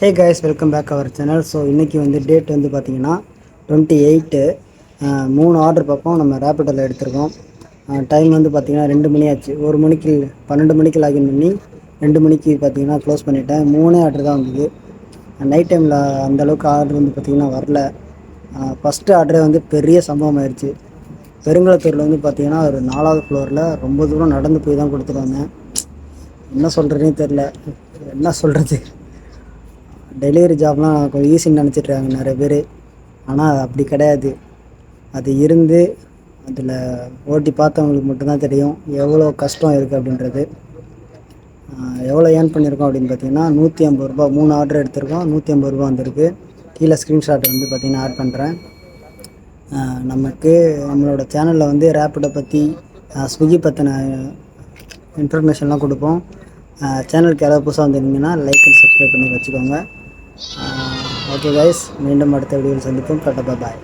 Hey guys, welcome back our channel. So இன்றைக்கி வந்து date வந்து பார்த்திங்கன்னா 28. 3 ஆர்டர் பக்கம் நம்ம ரேப்பிடோவில் எடுத்திருக்கோம். டைம் வந்து பார்த்திங்கன்னா 2 மணி ஆச்சு. 1 மணிக்கு 12 மணிக்கு லாகின் பண்ணி 2 மணிக்கு பார்த்திங்கன்னா க்ளோஸ் பண்ணிட்டேன். 3 ஆர்டர் தான் வந்தது. நைட் டைமில் அந்தளவுக்கு ஆர்டர் வந்து பார்த்திங்கன்னா வரல. ஃபஸ்ட்டு ஆர்டரே வந்து பெரிய சம்பவம் ஆயிடுச்சு. பெருங்குளத்தூரில் வந்து பார்த்திங்கன்னா ஒரு 4வது ஃப்ளோரில் ரொம்ப தூரம் நடந்து போய் தான் கொடுத்துட்டு வந்தேன். என்ன சொல்கிறதுனே தெரில. என்ன சொல்கிறது, டெலிவரி ஜாப்லாம் கொஞ்சம் ஈஸின்னு நினச்சிட்ருக்காங்க நிறைய பேர். ஆனால் அப்படி கிடையாது. அது இருந்து அதில் ஓட்டி பார்த்தவங்களுக்கு மட்டும்தான் தெரியும் எவ்வளோ கஷ்டம் இருக்குது அப்படின்றது. எவ்வளோ ஏர்ன் பண்ணியிருக்கோம் அப்படின்னு பார்த்தீங்கன்னா 150 ரூபா. 3 ஆர்டர் எடுத்திருக்கோம், 150 ரூபா வந்திருக்கு. கீழே ஸ்க்ரீன்ஷாட் வந்து பார்த்திங்கன்னா ஆட் பண்ணுறேன். நம்மளோட சேனலில் வந்து ரேப்பிடோ பற்றி, ஸ்விக்கி பற்றின இன்ஃபர்மேஷன்லாம் கொடுப்போம். சேனலுக்கு யாராவது புதுசாக வந்துருந்தீங்கன்னா லைக் அண்ட் சப்ஸ்கிரைப் பண்ணி வச்சுக்கோங்க. ஓகே கைஸ், மீண்டும் அடுத்த வீடியோவில் சந்திப்போம். பாய்.